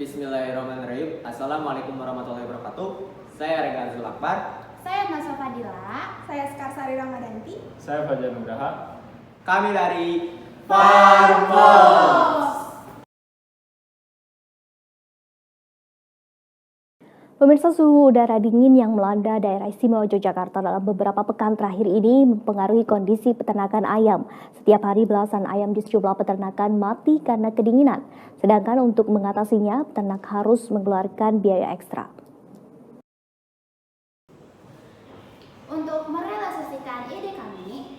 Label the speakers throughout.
Speaker 1: Bismillahirrahmanirrahim. Assalamualaikum warahmatullahi wabarakatuh. Saya Rega Azul Akbar.
Speaker 2: Saya Naswa Fadila.
Speaker 3: Saya Skarsari Ramadanti.
Speaker 4: Saya Fajar Nugraha.
Speaker 1: Kami dari Farmos.
Speaker 5: Pemirsa, suhu udara dingin yang melanda daerah istimewa Yogyakarta dalam beberapa pekan terakhir ini mempengaruhi kondisi peternakan ayam. Setiap hari belasan ayam di sejumlah peternakan mati karena kedinginan. Sedangkan untuk mengatasinya, peternak harus mengeluarkan biaya ekstra.
Speaker 2: Untuk merealisasikan ide kami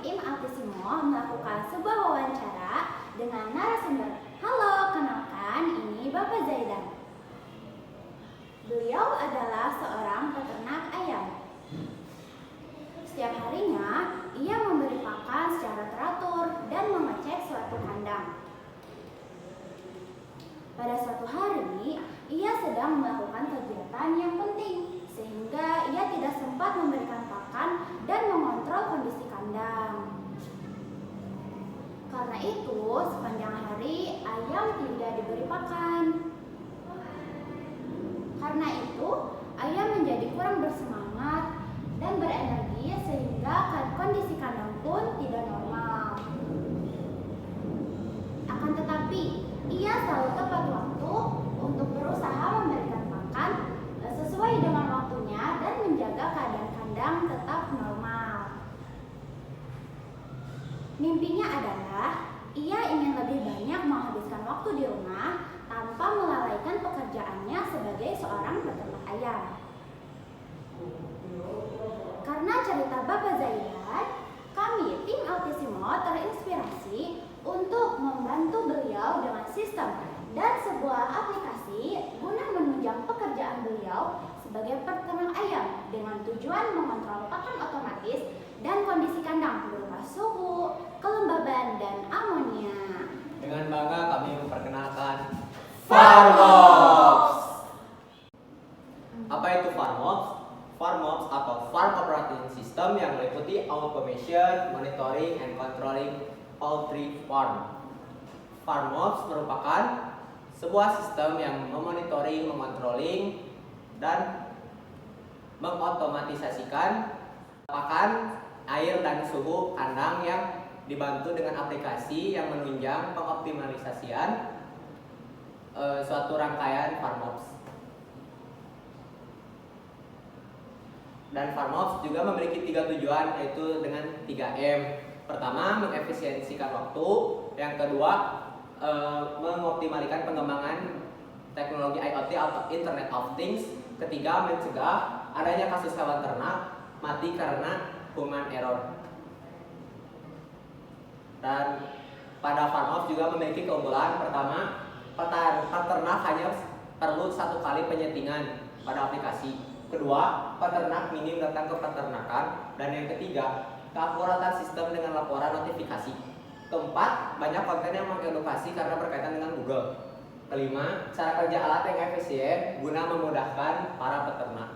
Speaker 2: tim Altisimo melakukan sebuah wawancara dengan narasumber. Halo, kenalkan, ini Bapak Zaidan. Beliau adalah seorang peternak ayam. Setiap harinya, ia memberi pakan secara teratur dan mengecek suatu kandang. Pada suatu hari, ia sedang melakukan kegiatan yang penting, sehingga ia tidak sempat memberikan pakan dan mengontrol kondisi kandang. Karena itu, sepanjang hari, ayam tidak diberi pakan. Karena itu, ayam menjadi kurang bersemangat dan berenergi sehingga kondisi kandang pun tidak normal. Akan tetapi, ia selalu tepat waktu untuk berusaha memberikan pakan sesuai dengan waktunya dan menjaga keadaan kandang tetap normal. Mimpinya adalah ia ingin lebih banyak menghabiskan waktu di rumah tanpa melalaikan pekerjaannya sebagai seorang peternak ayam. Karena cerita Bapak Zaidan, kami tim Altisimo terinspirasi untuk membantu beliau dengan sistem dan sebuah aplikasi guna menunjang pekerjaan beliau sebagai peternak ayam dengan tujuan mengontrol pakan otomatis dan kondisi kandang berupa suhu, kelembaban, dan amonia.
Speaker 1: Dengan bangga kami memperkenalkan Farmos. Apa itu Farmos? Farmos atau Farm Operating System yang meliputi automation, monitoring, and controlling poultry farm. Farmos merupakan sebuah sistem yang memonitoring, mengontrolling, dan mengotomatisasikan pakan, air, dan suhu kandang yang dibantu dengan aplikasi yang menunjang pengoptimalisasian suatu rangkaian Farmops. Dan Farmops juga memiliki 3 tujuan, yaitu dengan 3M. Pertama, mengefisiensikan waktu. Yang kedua, mengoptimalkan pengembangan teknologi IoT atau Internet of Things. Ketiga, mencegah adanya kasus hewan ternak mati karena human error. Dan pada Farmops juga memiliki keunggulan. Pertama, peternak hanya perlu 1 kali penyetingan pada aplikasi. Kedua, peternak minim datang ke peternakan. Dan yang ketiga, keakuratan sistem dengan laporan notifikasi. Keempat, banyak konten yang mengedukasi karena berkaitan dengan Google. Kelima, cara kerja alat yang efisien guna memudahkan para peternak.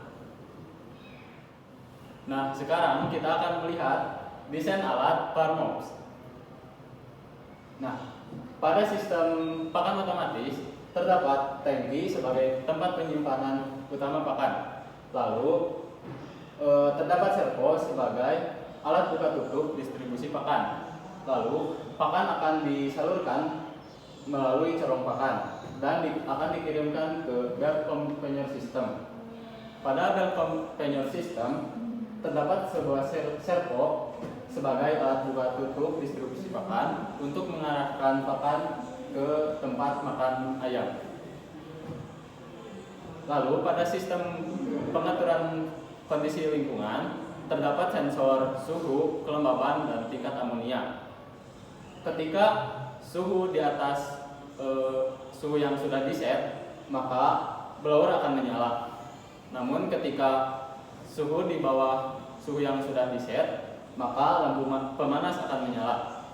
Speaker 4: Nah, sekarang kita akan melihat desain alat Farmops. Nah, pada sistem pakan otomatis terdapat tangki sebagai tempat penyimpanan utama pakan. Lalu terdapat servo sebagai alat buka tutup distribusi pakan. Lalu pakan akan disalurkan melalui corong pakan dan akan dikirimkan ke belt conveyor system. Pada belt conveyor system terdapat sebuah servo sebagai alat buka tutup distribusi pakan untuk mengarahkan pakan ke tempat makan ayam. Lalu pada sistem pengaturan kondisi lingkungan terdapat sensor suhu, kelembaban, dan tingkat amonia. Ketika suhu di atas suhu yang sudah diset, maka blower akan menyala. Namun ketika suhu di bawah suhu yang sudah diset, maka lampu pemanas akan menyala.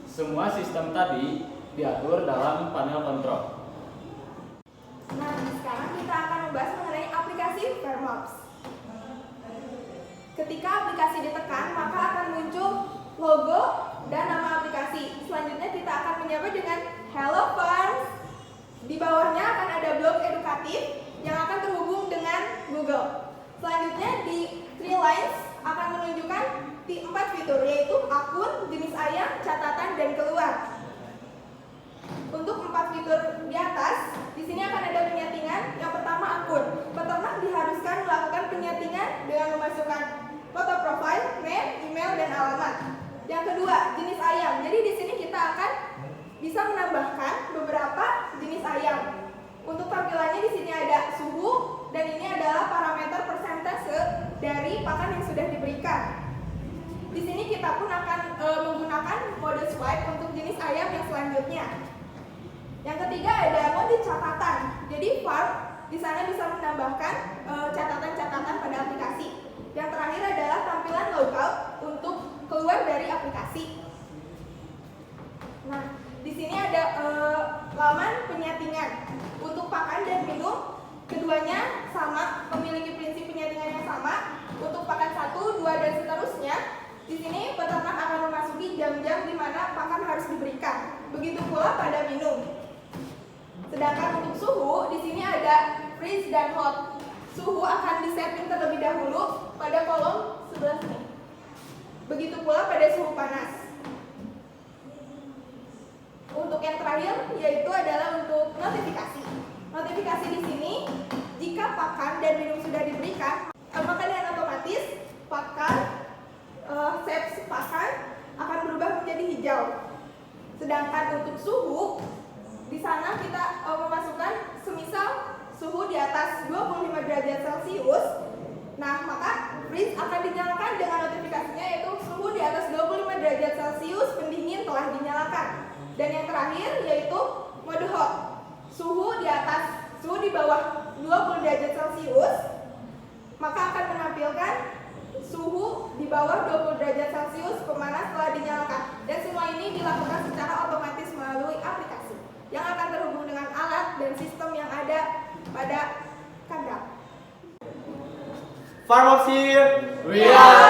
Speaker 4: Semua sistem tadi diatur dalam panel kontrol.
Speaker 3: Nah, sekarang kita akan membahas mengenai aplikasi Farmops. Ketika aplikasi ditekan, maka akan muncul logo dan nama aplikasi. Selanjutnya kita akan menyapa dengan Hello Farms. lines akan menunjukkan 4 fitur, yaitu akun, jenis ayam, catatan, dan keluar. Untuk 4 fitur di atas, di sini akan ada penyetingan. Yang pertama, akun. Peternak diharuskan melakukan penyetingan dengan memasukkan foto profil, name, email, dan alamat. Yang kedua, jenis ayam. Jadi di sini kita akan bisa menambahkan beberapa jenis ayam. Untuk tampilannya di sini ada suhu, dan ini adalah parameter persentase dari pakan yang sudah diberikan. Di sini kita pun akan menggunakan mode swipe untuk jenis ayam yang selanjutnya. Yang ketiga ada mode catatan. Jadi farm di sana bisa menambahkan catatan-catatan pada aplikasi. Yang terakhir adalah tampilan logout untuk keluar dari aplikasi. Nah, di sini ada laman penyetingan untuk pakan dan minum. Keduanya sama, memiliki prinsip penyetingan yang sama. Untuk pakan 1, 2, dan seterusnya, di sini peternak akan memasuki jam-jam di mana pakan harus diberikan. Begitu pula pada minum. Sedangkan untuk suhu, di sini ada freeze dan hot. Suhu akan disetting terlebih dahulu pada kolom sebelah sini. Begitu pula pada suhu panas. Untuk yang terakhir yaitu adalah untuk notifikasi. Notifikasi di sini, jika pakan dan minum sudah diberikan, maka dengan otomatis pakan, saves pakan akan berubah menjadi hijau. Sedangkan untuk suhu, di sana kita memasukkan semisal suhu di atas 25 derajat Celcius. Nah, maka freeze akan dinyalakan dengan notifikasinya, yaitu suhu di atas 25 derajat Celcius, pendingin telah dinyalakan. Dan yang terakhir yaitu mode hot. Suhu di bawah 20 derajat Celcius, maka akan menampilkan suhu di bawah 20 derajat Celcius, pemanas telah dinyalakan. Dan semua ini dilakukan secara otomatis melalui aplikasi yang akan terhubung dengan alat dan sistem yang ada pada kandang.
Speaker 1: Farm Ops here.
Speaker 4: We are